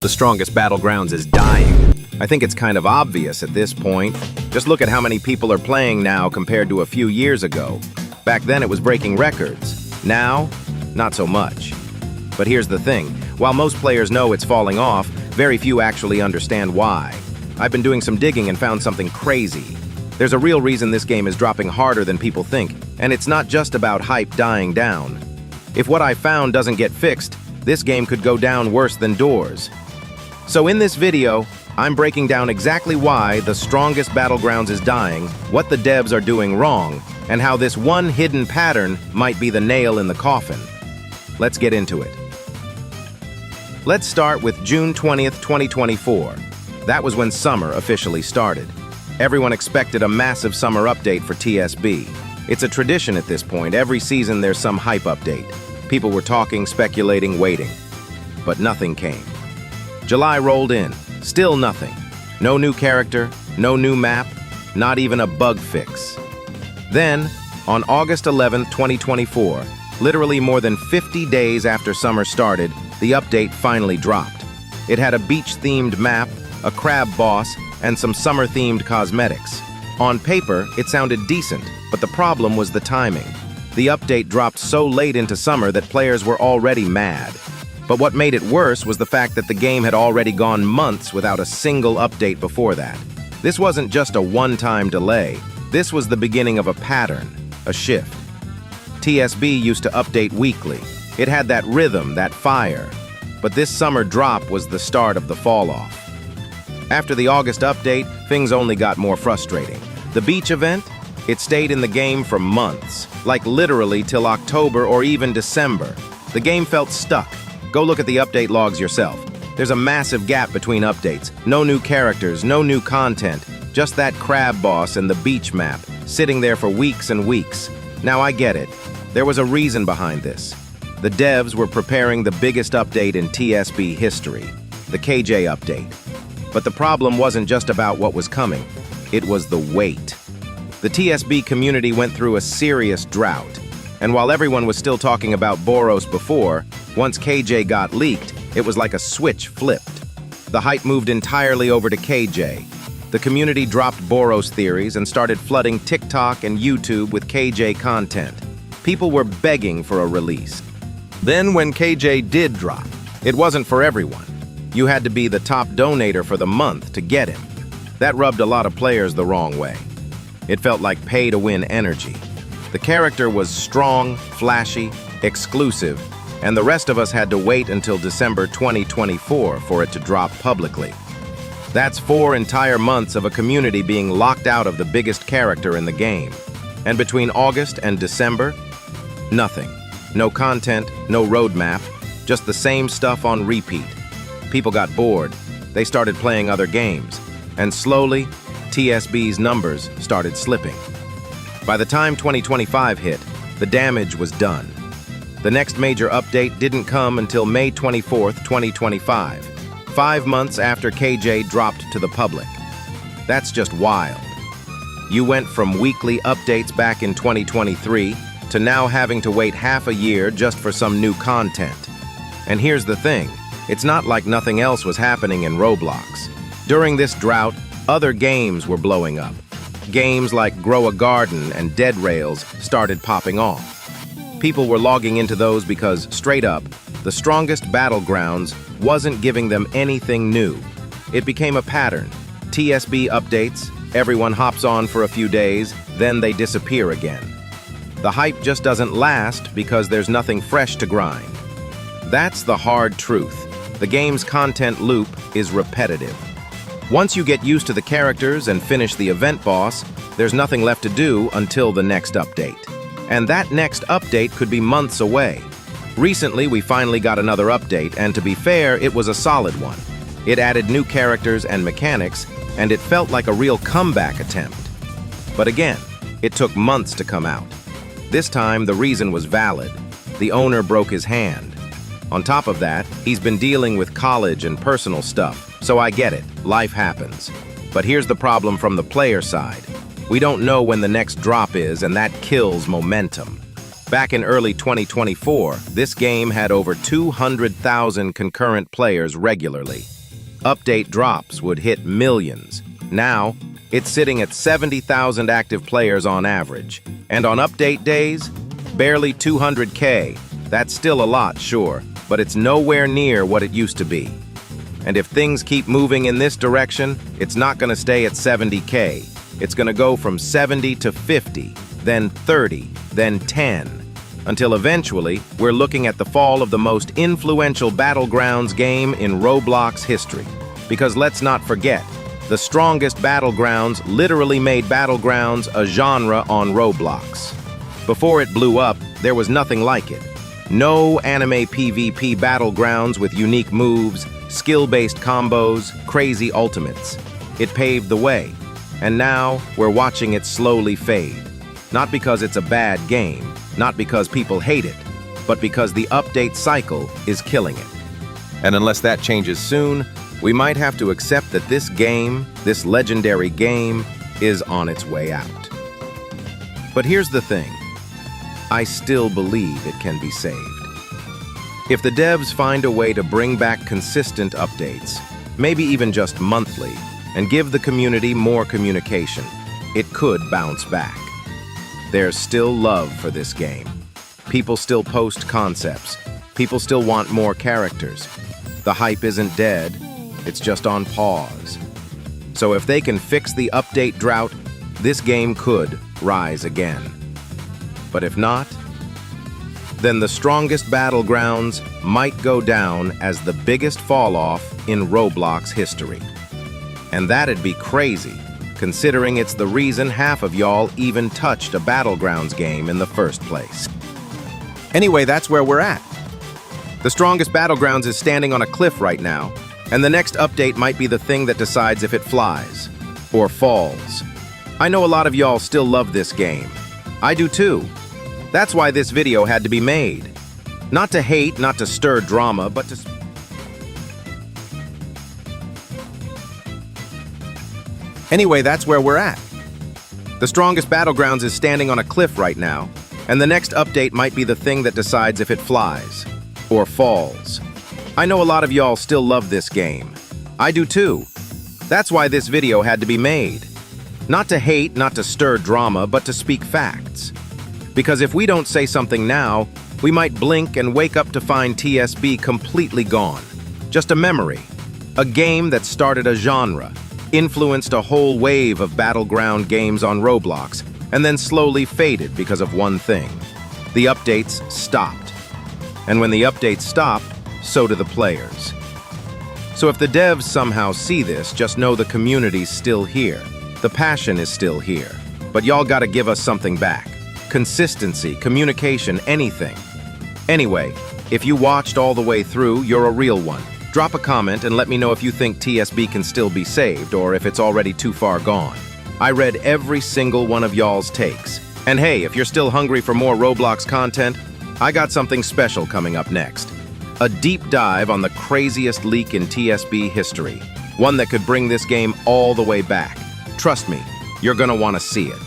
The strongest Battlegrounds is dying. I think it's kind of obvious at this point. Just look at how many people are playing now compared to a few years ago. Back then it was breaking records. Now, not so much. But here's the thing. While most players know it's falling off, very few actually understand why. I've been doing some digging and found something crazy. There's a real reason this game is dropping harder than people think, and it's not just about hype dying down. If what I found doesn't get fixed, this game could go down worse than Doors. So in this video, I'm breaking down exactly why the strongest Battlegrounds is dying, what the devs are doing wrong, and how this one hidden pattern might be the nail in the coffin. Let's get into it. Let's start with June 20th, 2024. That was when summer officially started. Everyone expected a massive summer update for TSB. It's a tradition at this point. Every season there's some hype update. People were talking, speculating, waiting. But nothing came. July rolled in. Still nothing. No new character, no new map, not even a bug fix. Then, on August 11th, 2024, literally more than 50 days after summer started, the update finally dropped. It had a beach-themed map, a crab boss, and some summer-themed cosmetics. On paper, it sounded decent, but the problem was the timing. The update dropped so late into summer that players were already mad. But what made it worse was the fact that the game had already gone months without a single update before that. This wasn't just a one-time delay. This was the beginning of a pattern, a shift. TSB used to update weekly. It had that rhythm, that fire. But this summer drop was the start of the fall-off. After the August update, things only got more frustrating. The beach event? It stayed in the game for months, like literally till October or even December. The game felt stuck. Go look at the update logs yourself. There's a massive gap between updates. No new characters, no new content. Just that crab boss and the beach map, sitting there for weeks and weeks. Now I get it. There was a reason behind this. The devs were preparing the biggest update in TSB history, the KJ update. But the problem wasn't just about what was coming. It was the wait. The TSB community went through a serious drought. And while everyone was still talking about Boros before, once KJ got leaked, it was like a switch flipped. The hype moved entirely over to KJ. The community dropped Boros theories and started flooding TikTok and YouTube with KJ content. People were begging for a release. Then when KJ did drop, it wasn't for everyone. You had to be the top donator for the month to get him. That rubbed a lot of players the wrong way. It felt like pay-to-win energy. The character was strong, flashy, exclusive, and the rest of us had to wait until December 2024 for it to drop publicly. That's 4 entire months of a community being locked out of the biggest character in the game. And between August and December, nothing. No content, no roadmap, just the same stuff on repeat. People got bored. They started playing other games. And slowly, TSB's numbers started slipping. By the time 2025 hit, the damage was done. The next major update didn't come until May 24th, 2025, 5 months after KJ dropped to the public. That's just wild. You went from weekly updates back in 2023 to now having to wait half a year just for some new content. And here's the thing, it's not like nothing else was happening in Roblox. During this drought, other games were blowing up. Games like Grow a Garden and Dead Rails started popping off. People were logging into those because, straight up, the strongest Battlegrounds wasn't giving them anything new. It became a pattern. TSB updates, everyone hops on for a few days, then they disappear again. The hype just doesn't last because there's nothing fresh to grind. That's the hard truth. The game's content loop is repetitive. Once you get used to the characters and finish the event boss, there's nothing left to do until the next update. And that next update could be months away. Recently, we finally got another update, and to be fair, it was a solid one. It added new characters and mechanics, and it felt like a real comeback attempt. But again, it took months to come out. This time, the reason was valid. The owner broke his hand. On top of that, he's been dealing with college and personal stuff. So I get it, life happens. But here's the problem from the player side. We don't know when the next drop is, and that kills momentum. Back in early 2024, this game had over 200,000 concurrent players regularly. Update drops would hit millions. Now, it's sitting at 70,000 active players on average. And on update days, barely 200K. That's still a lot, sure, but it's nowhere near what it used to be. And if things keep moving in this direction, it's not going to stay at 70K. It's going to go from 70 to 50, then 30, then 10. Until eventually, we're looking at the fall of the most influential Battlegrounds game in Roblox history. Because let's not forget, the strongest Battlegrounds literally made Battlegrounds a genre on Roblox. Before it blew up, there was nothing like it. No anime PvP Battlegrounds with unique moves, skill-based combos, crazy ultimates. It paved the way, and now we're watching it slowly fade. Not because it's a bad game, not because people hate it, but because the update cycle is killing it. And unless that changes soon, we might have to accept that this game, this legendary game, is on its way out. But here's the thing. I still believe it can be saved. If the devs find a way to bring back consistent updates, maybe even just monthly, and give the community more communication, it could bounce back. There's still love for this game. People still post concepts. People still want more characters. The hype isn't dead. It's just on pause. So if they can fix the update drought, this game could rise again. But if not, then the strongest Battlegrounds might go down as the biggest fall-off in Roblox history. And that'd be crazy, considering it's the reason half of y'all even touched a Battlegrounds game in the first place. Anyway, that's where we're at. The strongest Battlegrounds is standing on a cliff right now, and the next update might be the thing that decides if it flies or falls. I know a lot of y'all still love this game. I do too. That's why this video had to be made. Not to hate, not to stir drama, but to... Anyway, that's where we're at. The strongest Battlegrounds is standing on a cliff right now, and the next update might be the thing that decides if it flies or falls. I know a lot of y'all still love this game. I do too. That's why this video had to be made. Not to hate, not to stir drama, but to speak facts. Because if we don't say something now, we might blink and wake up to find TSB completely gone. Just a memory. A game that started a genre, influenced a whole wave of battleground games on Roblox, and then slowly faded because of one thing. The updates stopped. And when the updates stopped, so do the players. So if the devs somehow see this, just know the community's still here. The passion is still here. But y'all gotta give us something back. Consistency, communication, anything. Anyway, if you watched all the way through, you're a real one. Drop a comment and let me know if you think TSB can still be saved or if it's already too far gone. I read every single one of y'all's takes. And hey, if you're still hungry for more Roblox content, I got something special coming up next. A deep dive on the craziest leak in TSB history. One that could bring this game all the way back. Trust me, you're gonna want to see it.